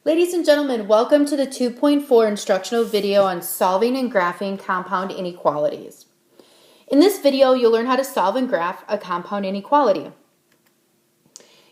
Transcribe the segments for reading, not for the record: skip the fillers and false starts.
Ladies and gentlemen, welcome to the 2.4 instructional video on solving and graphing compound inequalities. In this video, you'll learn how to solve and graph a compound inequality.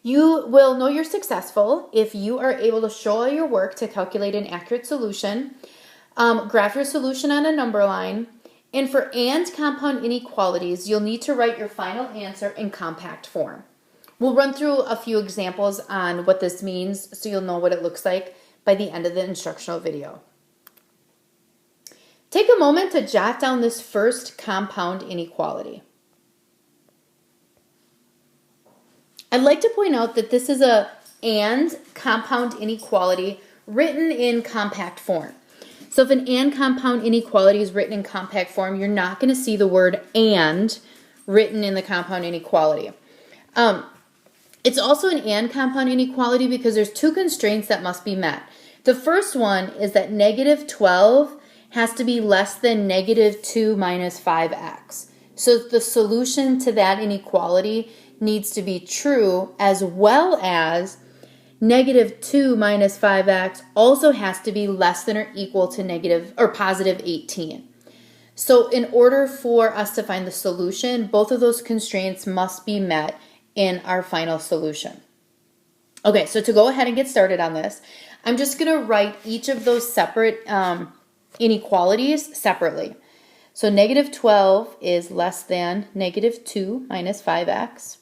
You will know you're successful if you are able to show all your work to calculate an accurate solution, graph your solution on a number line, and for and compound inequalities, you'll need to write your final answer in compact form. We'll run through a few examples on what this means so you'll know what it looks like by the end of the instructional video. Take a moment to jot down this first compound inequality. I'd like to point out that this is a and compound inequality written in compact form. So if an and compound inequality is written in compact form, you're not going to see the word and written in the compound inequality. It's also an and compound inequality because there's two constraints that must be met. The first one is that negative 12 has to be less than negative 2 minus 5x. So the solution to that inequality needs to be true, as well as negative 2 minus 5x also has to be less than or equal to negative or positive 18. So in order for us to find the solution, both of those constraints must be met in our final solution. Okay, so to go ahead and get started on this, I'm just going to write each of those separate inequalities separately. So negative 12 is less than negative 2 minus 5x.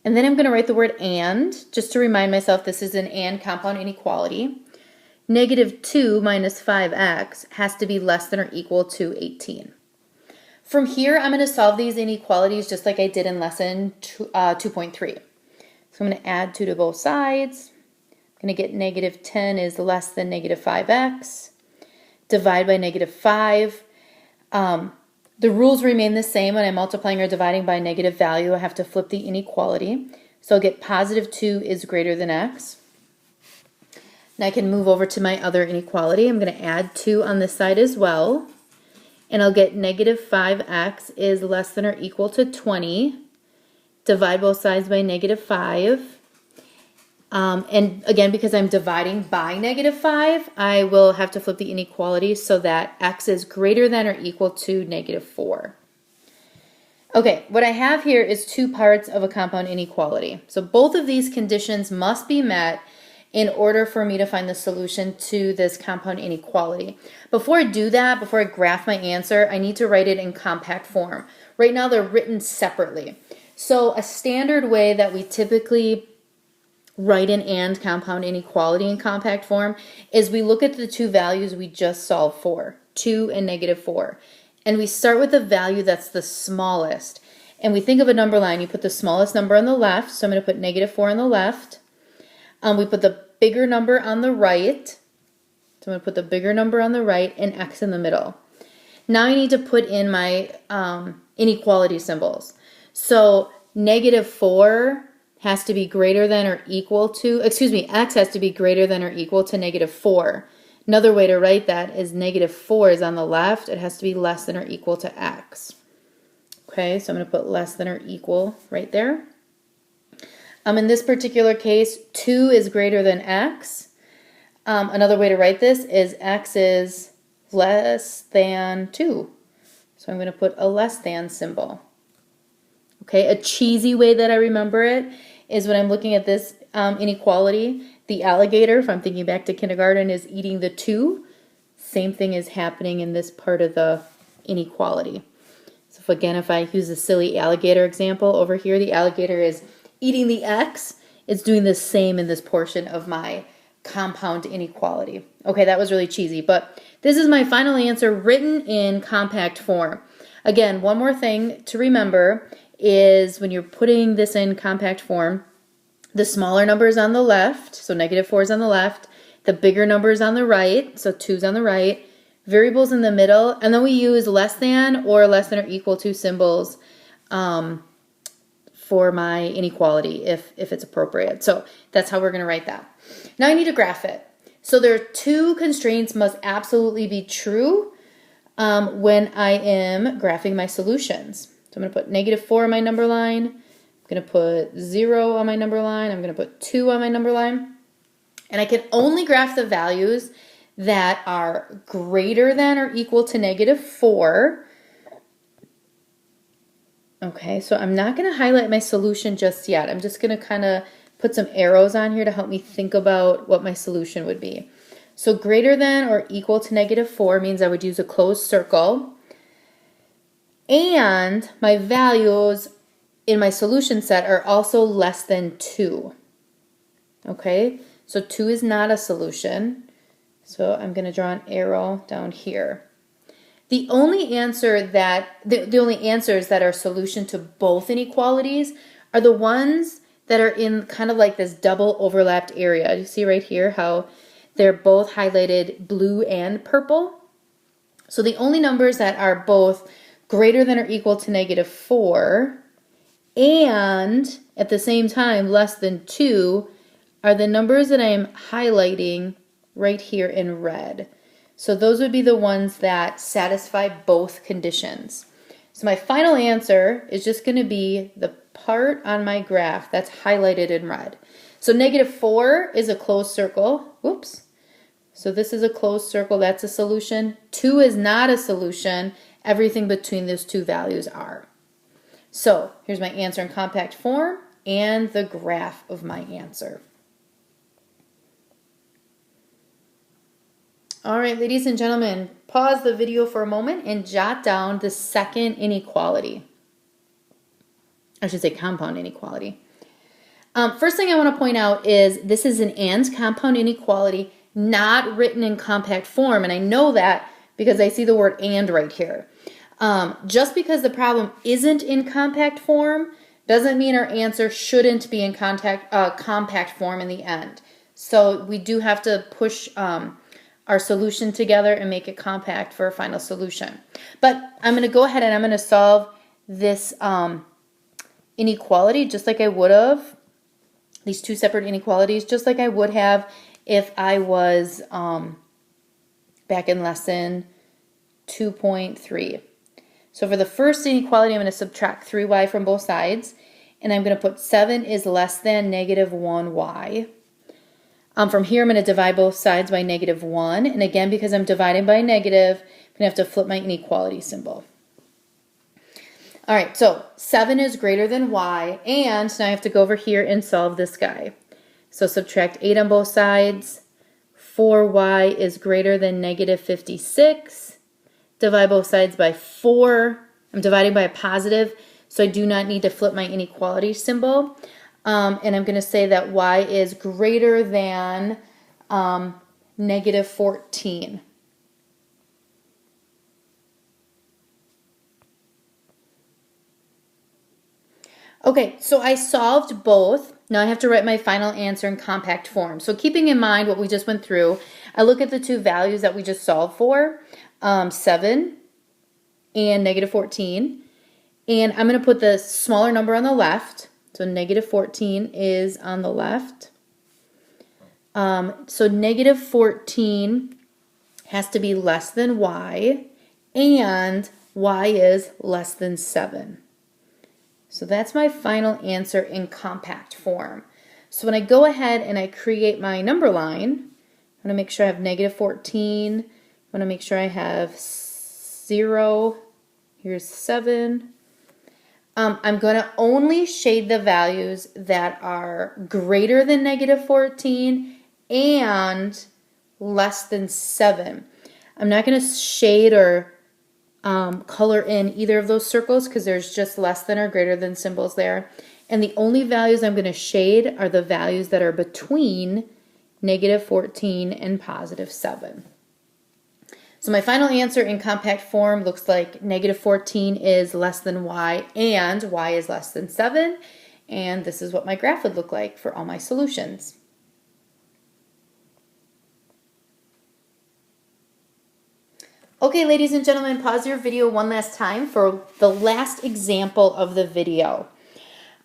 And then I'm going to write the word and, just to remind myself this is an and compound inequality. Negative 2 minus 5x has to be less than or equal to 18. From here, I'm going to solve these inequalities just like I did in lesson 2.3. So I'm going to add 2 to both sides. I'm going to get negative 10 is less than negative 5x. Divide by negative 5. The rules remain the same when I'm multiplying or dividing by a negative value. I have to flip the inequality. So I'll get positive 2 is greater than x. Now I can move over to my other inequality. I'm going to add 2 on this side as well. And I'll get negative 5x is less than or equal to 20. Divide both sides by negative 5. And again, because I'm dividing by negative 5, I will have to flip the inequality so that x is greater than or equal to negative 4. Okay, what I have here is two parts of a compound inequality. So both of these conditions must be met in order for me to find the solution to this compound inequality. Before I do that, before I graph my answer, I need to write it in compact form. Right now they're written separately. So a standard way that we typically write an and compound inequality in compact form is we look at the two values we just solved for, 2 and negative 4. And we start with the value that's the smallest. And we think of a number line. You put the smallest number on the left. So I'm going to put negative 4 on the left. We put the bigger number on the right. So I'm going to put the bigger number on the right and x in the middle. Now I need to put in my inequality symbols. So negative 4 has to be greater than or equal to, x has to be greater than or equal to negative 4. Another way to write that is negative 4 is on the left. It has to be less than or equal to x. Okay, so I'm going to put less than or equal right there. In this particular case, 2 is greater than x. Another way to write this is x is less than 2. So I'm going to put a less than symbol. Okay, a cheesy way that I remember it is when I'm looking at this inequality, the alligator, if I'm thinking back to kindergarten, is eating the 2. Same thing is happening in this part of the inequality. So if I use a silly alligator example over here, the alligator is eating the x. It's doing the same in this portion of my compound inequality. Okay, that was really cheesy, but this is my final answer written in compact form. Again, one more thing to remember is when you're putting this in compact form, the smaller number is on the left, so negative 4 is on the left, the bigger number is on the right, so 2 is on the right, variables in the middle, and then we use less than or equal to symbols for my inequality if it's appropriate. So that's how we're going to write that. Now I need to graph it. So there are two constraints must absolutely be true when I am graphing my solutions. So I'm going to put negative 4 on my number line. I'm going to put 0 on my number line. I'm going to put 2 on my number line. And I can only graph the values that are greater than or equal to -4. Okay, so I'm not going to highlight my solution just yet. I'm just going to kind of put some arrows on here to help me think about what my solution would be. So greater than or equal to -4 means I would use a closed circle. And my values in my solution set are also less than 2. Okay, so 2 is not a solution. So I'm going to draw an arrow down here. The only answers that are solution to both inequalities are the ones that are in kind of like this double overlapped area. You see right here how they're both highlighted blue and purple. So the only numbers that are both greater than or equal to -4 and at the same time less than 2 are the numbers that I am highlighting right here in red. So those would be the ones that satisfy both conditions. So my final answer is just going to be the part on my graph that's highlighted in red. So -4 is a closed circle. Whoops. So this is a closed circle. That's a solution. 2 is not a solution. Everything between those two values are. So here's my answer in compact form and the graph of my answer. All right, ladies and gentlemen, pause the video for a moment and jot down the second inequality. I should say compound inequality. First thing I want to point out is this is an and compound inequality, not written in compact form, and I know that because I see the word and right here. Just because the problem isn't in compact form doesn't mean our answer shouldn't be in compact form in the end. So we do have to push our solution together and make it compact for a final solution. But I'm going to go ahead and I'm going to solve this inequality just like I would have, these two separate inequalities, just like I would have if I was back in lesson 2.3. So for the first inequality, I'm going to subtract 3y from both sides, and I'm going to put 7 is less than -1y. From here, I'm going to divide both sides by -1, and again, because I'm dividing by a negative, I'm going to have to flip my inequality symbol. All right, so 7 is greater than y, and now I have to go over here and solve this guy. So subtract 8 on both sides. 4y is greater than -56. Divide both sides by 4. I'm dividing by a positive, so I do not need to flip my inequality symbol. And I'm going to say that y is greater than -14. Okay, so I solved both. Now I have to write my final answer in compact form. So keeping in mind what we just went through, I look at the two values that we just solved for, 7 and -14. And I'm going to put the smaller number on the left. So -14 is on the left. So -14 has to be less than y, and y is less than 7. So that's my final answer in compact form. So when I go ahead and I create my number line, I want to make sure I have -14. I want to make sure I have 0. Here's 7. I'm going to only shade the values that are greater than -14 and less than 7. I'm not going to shade or color in either of those circles because there's just less than or greater than symbols there. And the only values I'm going to shade are the values that are between -14 and +7. So my final answer in compact form looks like -14 is less than y and y is less than 7. And this is what my graph would look like for all my solutions. Okay, ladies and gentlemen, pause your video one last time for the last example of the video.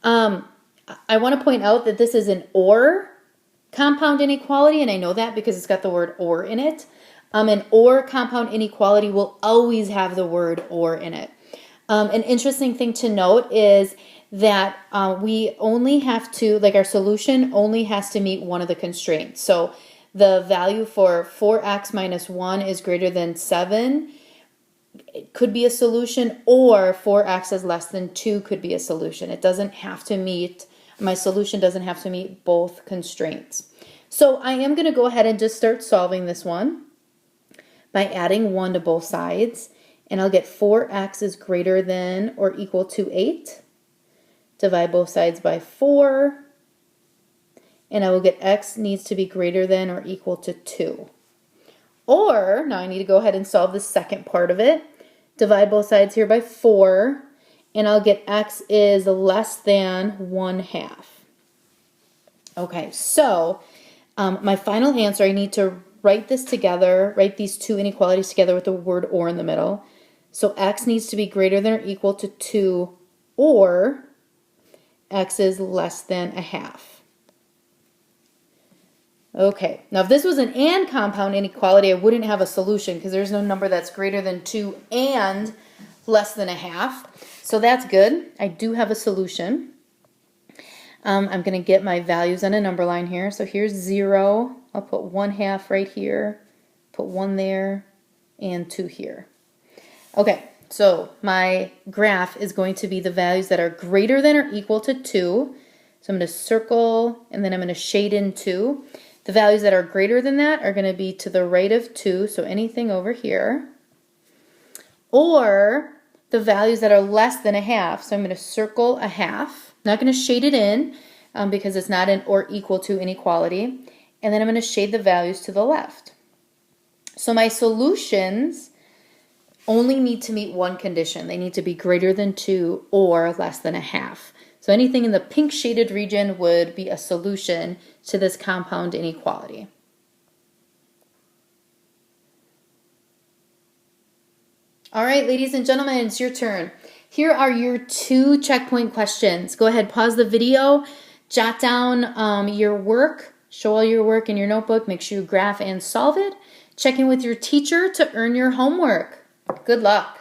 I want to point out that this is an OR compound inequality, and I know that because it's got the word OR in it. An OR compound inequality will always have the word OR in it. An interesting thing to note is that we only have to, like our solution only has to meet one of the constraints. So the value for 4x minus 1 is greater than 7 it could be a solution, or 4x is less than 2 could be a solution. It doesn't have to meet, my solution doesn't have to meet both constraints. So I am going to go ahead and just start solving this one by adding 1 to both sides. And I'll get 4x is greater than or equal to 8. Divide both sides by 4. And I will get x needs to be greater than or equal to 2. Or, now I need to go ahead and solve the second part of it. Divide both sides here by 4, and I'll get x is less than 1/2. Okay, so my final answer, I need to write this together, write these two inequalities together with the word or in the middle. So x needs to be greater than or equal to 2, or x is less than 1/2. Okay, now if this was an and compound inequality, I wouldn't have a solution because there's no number that's greater than 2 and less than 1/2. So that's good. I do have a solution. I'm going to get my values on a number line here. So here's 0. I'll put 1/2 right here, put 1 there, and 2 here. Okay, so my graph is going to be the values that are greater than or equal to 2. So I'm going to circle, and then I'm going to shade in 2. The values that are greater than that are going to be to the right of 2, so anything over here. Or the values that are less than 1/2, so I'm going to circle 1/2. Not going to shade it in because it's not an or equal to inequality. And then I'm going to shade the values to the left. So my solutions only need to meet one condition. They need to be greater than 2 or less than 1/2. So anything in the pink shaded region would be a solution to this compound inequality. All right, ladies and gentlemen, it's your turn. Here are your 2 checkpoint questions. Go ahead, pause the video, jot down your work, show all your work in your notebook, make sure you graph and solve it. Check in with your teacher to earn your homework. Good luck.